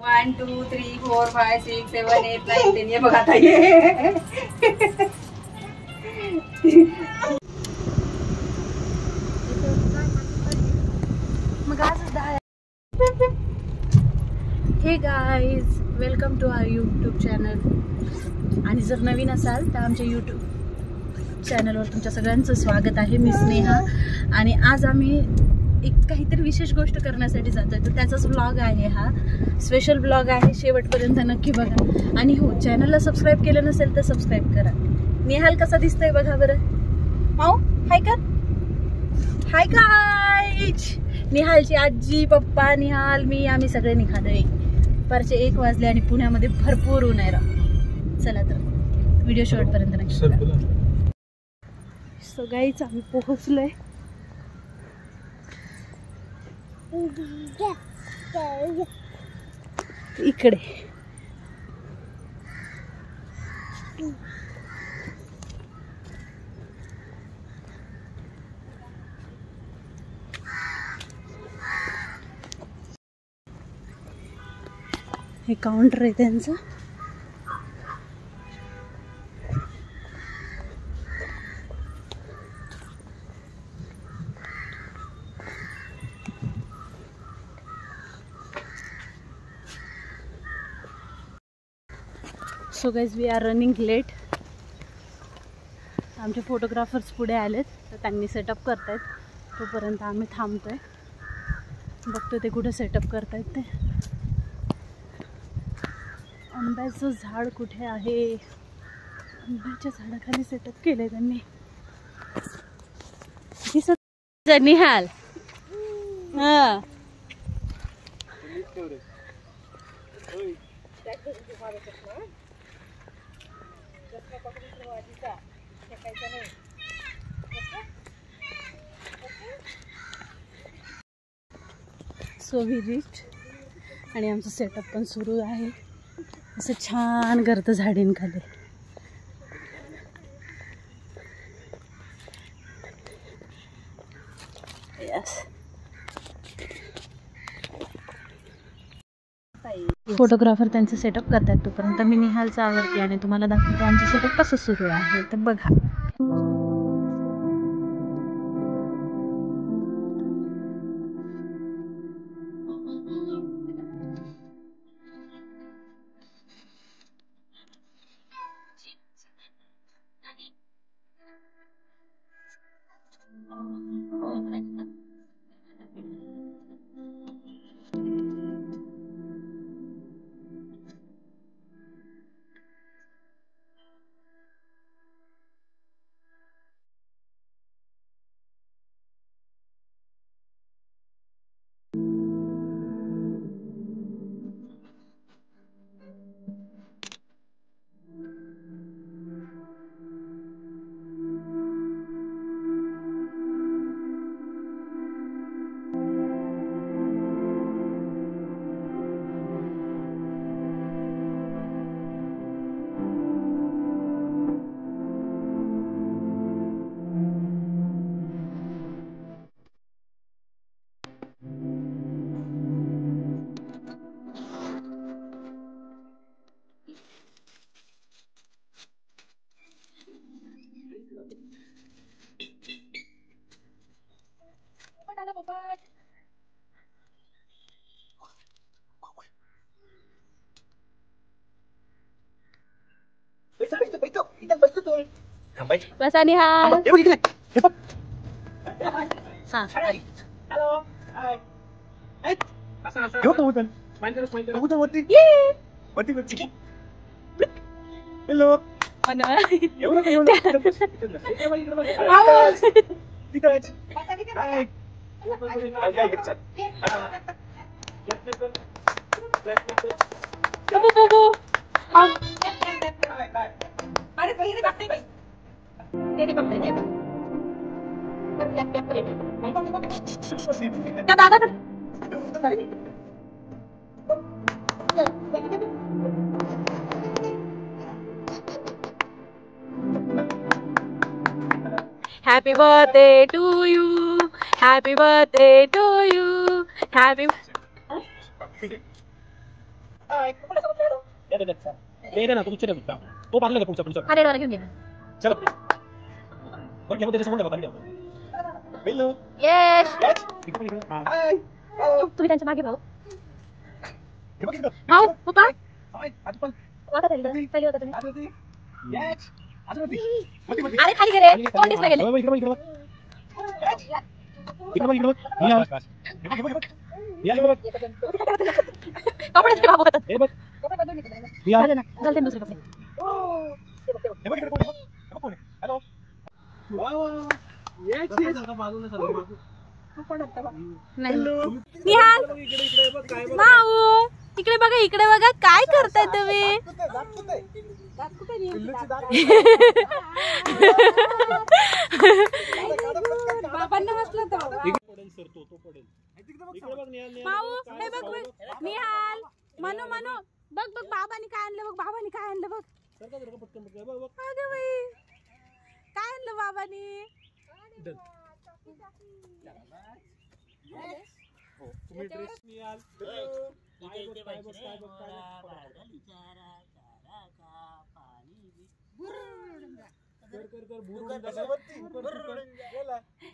1 2 3 4 5 6 7 8 9 10 ये बघा आता ये मग आज हे guys welcome to our YouTube channel आणि जर नवीन असाल तर आमच्या यूट्यूब चॅनलवर तुमच्या सगळ्यांचं स्वागत आहे. मी स्नेहा आणि आज आम्ही एक काहीतरी विशेष गोष्ट करण्यासाठी जातोय तर त्याचाच व्लॉग आहे. हा स्पेशल व्लॉग आहे, शेवटपर्यंत नक्की बघा. आणि हो, चॅनलला सबस्क्राईब केलं नसेल तर सबस्क्राईब करा. निहाल कसा दिसतोय बघा बरं. माऊ हाय कर, हाय गाईज. निहालची आजी, पप्पा, निहाल, मी आम्ही सगळे निघालोय. दुपारचे 1 वाजले आणि पुण्यामध्ये भरपूर ऊन आहे. चला तर व्हिडिओ शेवटपर्यंत नक्की बघा. सो गाईज आम्ही पोहोचलोय. इकडे हे काउंटर आहे त्यांचं. So guys we are running late. आमचे फोटोग्राफर्स पुढे आलेत तर त्यांनी सेटअप करतायत. तोपर्यंत आम्ही थांबतोय, बघतो ते कुठे सेटअप करतायत ते. आंब्याचं झाड कुठे आहे? आंब्याच्या झाडाखाली सेटअप केलंय त्यांनी. निहाल हा सो वी रिच आणि आमचं सेटअप पण सुरू आहे. असं छान गर्द झाडींखाली. यस, फोटोग्राफर त्यांचं सेटअप करतात. तोपर्यंत मी निहालचं आवडते आणि तुम्हाला दाखवते आमचं सेटअप कसं सुरू आहे. तर बघा. बस आणि हा Happy birthday to you. Happy birthday to you. Happy दे ना तू उच्च तो बांधला का पुढचा पुढचा अरे डोरा घेऊन घे चल पण घेऊ त्याच्या समोर बघा बिल्लू यश हाय तुम्ही त्यांच्या मागे भाऊ हे बघ भाऊ पप्पा हाय आज पण वाका पहिले होता तुम्ही यस आज अरे खाली गेले कोण दिसला गेले इकडे कपडे बाबू होतात हे बघ झाले ना चालते दुसरे कपडे हे बघ इकडे कोण हॅलो वाव येस निहाल भाऊ इकडे बघा काय करताय तुम्ही भाऊ हे बघ निहाल मनू बघ बाबांनी काय आणलं बघ अगं बाई काय आणलं बाबांनी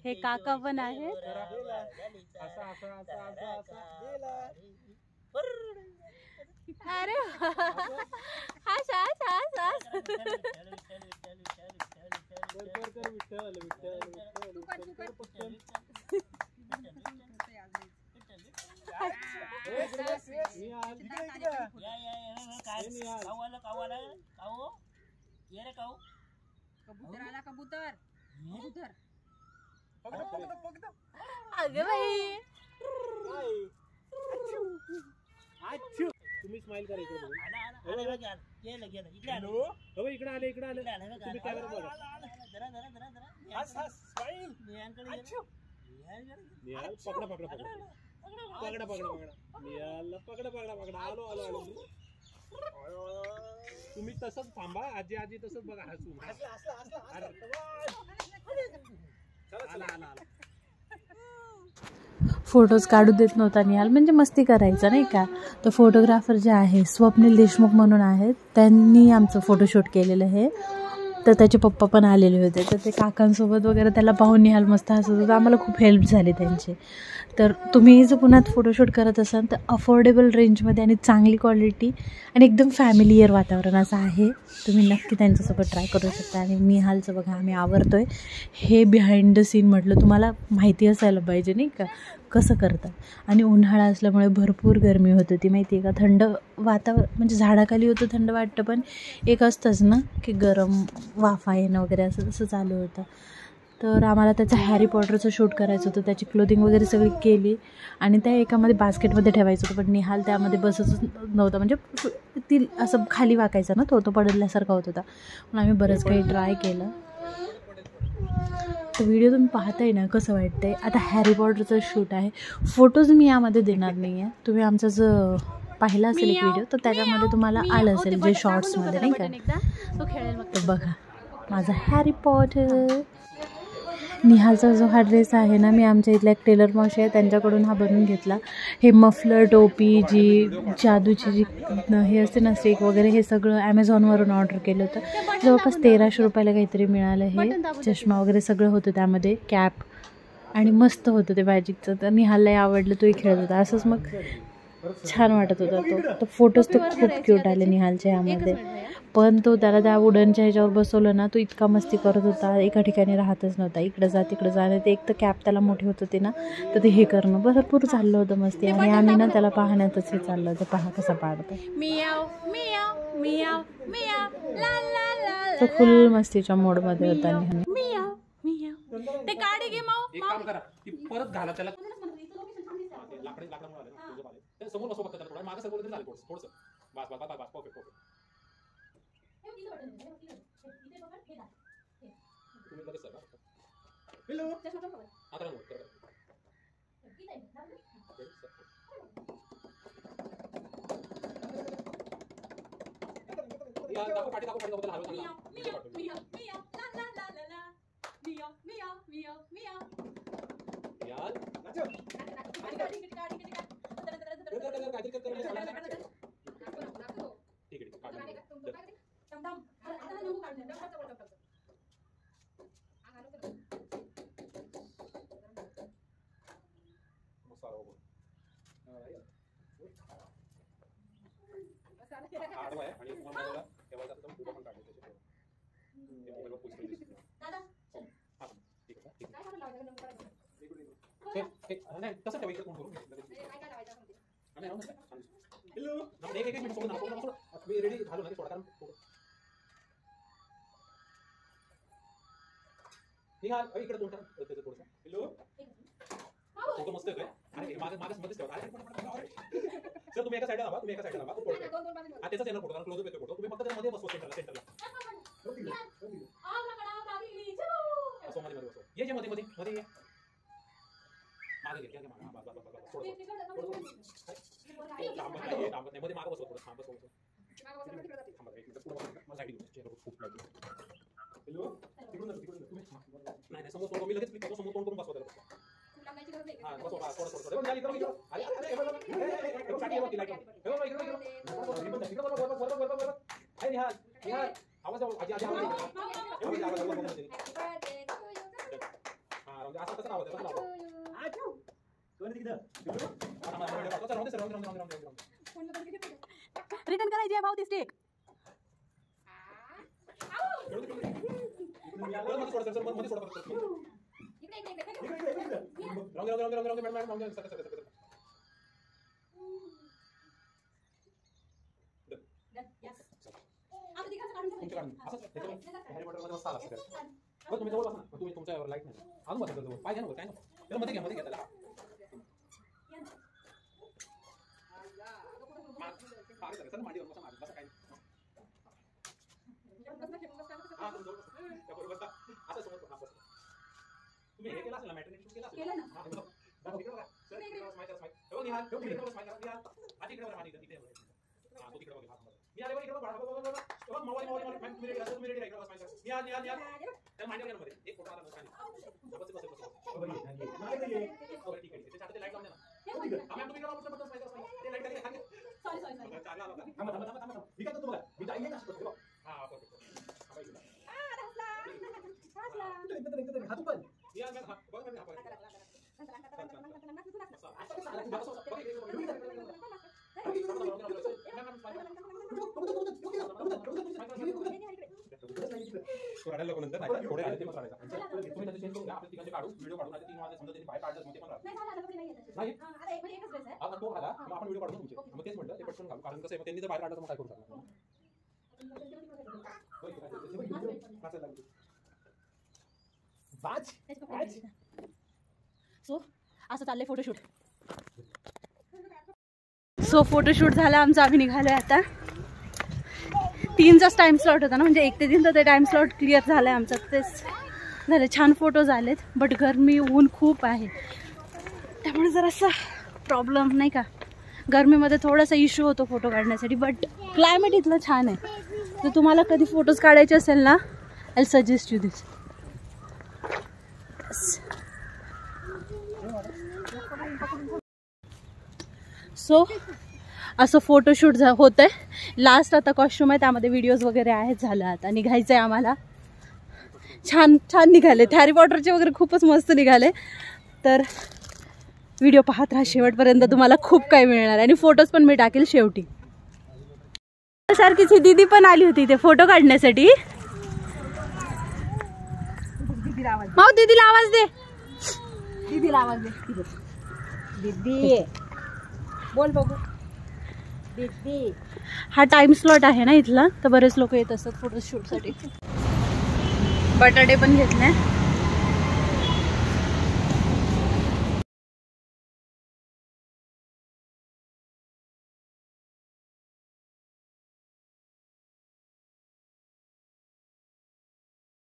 हे काका पण आहे अरे अगं बाई तुम्ही स्माइल करा इकडे इकडे आले तुम्ही कॅमेरा बघा पकडा आलो तुम्ही तसंच थांबा आजी तसंच बघा हसून फोटोज काढू देत नव्हता निहाल म्हणजे मस्ती करायचा नाही का. तर फोटोग्राफर जे आहे स्वप्नील देशमुख म्हणून आहेत त्यांनी आमचं फोटोशूट केलेलं आहे. तर त्याचे पप्पा पण आलेले होते तर ते काकांसोबत वगैरे त्याला पाहून निहाल मस्त हसत होता. आम्हाला खूप हेल्प झाली त्यांची. तर तुम्ही जर पुन्हा फोटोशूट करत असाल तर अफोर्डेबल रेंजमध्ये आणि चांगली क्वालिटी आणि एकदम फॅमिलियर वातावरण असं आहे. तुम्ही नक्की त्यांच्यासोबत ट्राय करू शकता. आणि निहालचं बघा आम्ही आवरतो आहे हे बिहाइंड द सीन म्हटलं तुम्हाला माहिती असायला पाहिजे नाही का कसं करतात. आणि उन्हाळा असल्यामुळे भरपूर गरमी होत होती माहिती आहे का. थंड वातावरण म्हणजे झाडाखाली होतं थंड वाटतं पण एक असतंच ना की गरम वाफा येणं वगैरे असं तसं चालू होतं. तर आम्हाला त्याचं हॅरी पॉटरचं शूट करायचं होतं. त्याची क्लोथिंग वगैरे सगळी केली आणि त्या एकामध्ये बास्केटमध्ये ठेवायचं होतं पण निहाल त्यामध्ये बसतच नव्हता म्हणजे ती असं खाली वाकायचा ना तो पडल्यासारखा होत होता. पण आम्ही बरंच काही ट्राय केलं. तर व्हिडिओ तुम्ही पाहताय ना कसं वाटतं आहे. आता हॅरी पॉटरचं शूट आहे. फोटोज मी यामध्ये देणार नाही आहे. तुम्ही आमचा जो पाहिला असेल एक व्हिडिओ तर त्याच्यामध्ये तुम्हाला आलं असेल जे शॉर्ट्समध्ये नाही का. तर बघा माझा हॅरी पॉटर. निहालचा जो हा ड्रेस आहे ना मी आमच्या इथल्या एक टेलर मावशी आहे त्यांच्याकडून हा बनवून घेतला. हे मफलर टोपी जी जादूची जी हे असते ना स्टिक वगैरे हे सगळं ॲमेझॉनवरून ऑर्डर केलं होतं. जवळपास 1300 रुपयाला काहीतरी मिळालं. हे चष्मा वगैरे सगळं होतं त्यामध्ये कॅप आणि मस्त होतं ते मॅजिकचं. तर निहाललाही आवडलं तोही खेळत होता. असंच मग छान वाटत होता तो. तर फोटोज तर खूप क्यूट आले निहालच्या ह्यामध्ये. पण तो त्याला त्या वुडनच्या ह्याच्यावर बसवलं ना तो इतका मस्ती करत होता एका ठिकाणी राहतच नव्हता. इकडं जा तिकडं जा. आणि ते एक तर कॅप त्याला मोठी होत होती ना तर ते हे करणं भरपूर चाललं होतं मस्ती. आणि आम्ही ना त्याला पाहण्यातच हे चाललं होतं पहा कसा पाडतो. तो फुल मस्तीच्या मोडमध्ये होता निहाल. ते काढे घे माऊ एक काम करा ती परत घाला त्याला लाकडी ते समोर बसव फक्त त्याला मागे सरकवलं तरी झालं थोडंसं बस परफेक्ट तुम्ही लगेच सर हॅलो आता नोट कर या दाखव पाठी बद्दल हलव यार नाचो आडवा आहे आणि मोबाईलला ठेवायचा तर उभा पण काढले त्याचे मोबाईलवर पोस्ट दिसतो दादा हां ठीक आहे ठीक आहे नाही कसं ठेवायचं कोण करू नाही हॅलो एक मिनिट सोडून मी रेडी झालो ना थोडा कारण निघाल इकडे दोन त्याचं थोडंसं हॅलो फोटो मस्त आहे अरे मागे मध्येच ठेवा सर तुम्ही एका साईडला तुम्ही एका साईडला त्याचाच येणार फोटो कारण क्लोजअप येतो फोटो तुम्ही फक्त त्यामध्ये बसवा सेंटरला असो मध्ये बसवा ये जे मध्ये मागे घे मागे मध्ये मागे बसवा थोडं थांब बसवा थांबा एक मिनिट पुढे मला साईड घेऊन चेहरा खूप लागतो हॅलो तिकडून नाही समोर फोटो मी लगेच क्लिक करतो समोर तोंड करून बसवा त्याला हां बसवा थोडं अरे साठी येवा लाईट निहाल आवाज आजी हां असं कसं आवाज आजू कोण तिकडं रिटर्न करायची आहे भाऊ ती स्टिक तुम्ही जवळ बसा तुम्ही तुमच्या लाईट नाही अजून बसा जवळ पाहिजे ना काय ना मध्ये घ्या त्याला मांडीवर बसा मागे बसा काय आता समोर तुम्ही हे केलं असेल ना मॅटर्निटी केलं असेल ना निहाल आधी इकडे बघा इकडे हां तो तिकडे बघा मी आले इकडे बघा मोबाईल मिनिट इकडे बस निहाल त्या मांडीवर मध्ये एक फोटो आला बस ठीक आहे त्याच्या हातात लाईट लावून द्या ना आम्ही तुम्ही इकडे बघा ते लाईट खाली खाली सॉरी चालला आला थांबा मी काय तुम्हाला मी जाईन ना हां परफेक्ट हात पण या मैं बघ मैं हात थोड्या लोकांनंतर नाही थोडे आले ते पण राहायचं तुम्ही त्याचे चेंज करून घ्या आपल्या तिकडचे काढू व्हिडिओ काढून आता 3 वाजता समजा त्यांनी बाहेर काढलं मग ते पण राहतं नाही अरे म्हणजे एकच ड्रेस आहे आता तो आला मग आपण व्हिडिओ काढून तुमचे मग तेच म्हटलं ते पटकन घालू कारण कसं आहे त्यांनी जर बाहेर काढलं तर मग काय करू शकणार सो असं चाललंय फोटोशूट फोटोशूट झाला आमचं आम्ही निघालोय आता 3चाच टाइम स्लॉट होता ना म्हणजे 1 ते 3 तर ते टाइम स्लॉट क्लिअर झालाय आमचा तेच झाले छान फोटो झालेत बट गरमी ऊन खूप आहे त्यामुळे जरासा प्रॉब्लेम नाही का गरमीमध्ये थोडासा इश्यू होतो फोटो काढण्यासाठी बट क्लायमेट इथलं छान आहे तर तुम्हाला कधी फोटोज काढायचे असेल ना I suggest you this so असं फोटोशूट होत आहे लास्ट आता कॉस्ट्यूम आहे त्यामध्ये व्हिडिओज वगैरे आहेत झालं आता निघायचं आहे आम्हाला छान छान निघाले हॅरी पॉटरचे वगैरे खूपच मस्त निघाले तर व्हिडिओ पाहत राहा शेवटपर्यंत तुम्हाला खूप काही मिळणार आणि फोटोज पण मी टाकेल शेवटी सारखीच ही दीदी पण आली होती इथे फोटो काढण्यासाठी माऊ दीदीला आवाज दे दीदी बोल बघू दीदी हा टाइम स्लॉट आहे ना इथला तर बरेच लोक येत असतात फोटोशूटसाठी बटाटे पण घेतले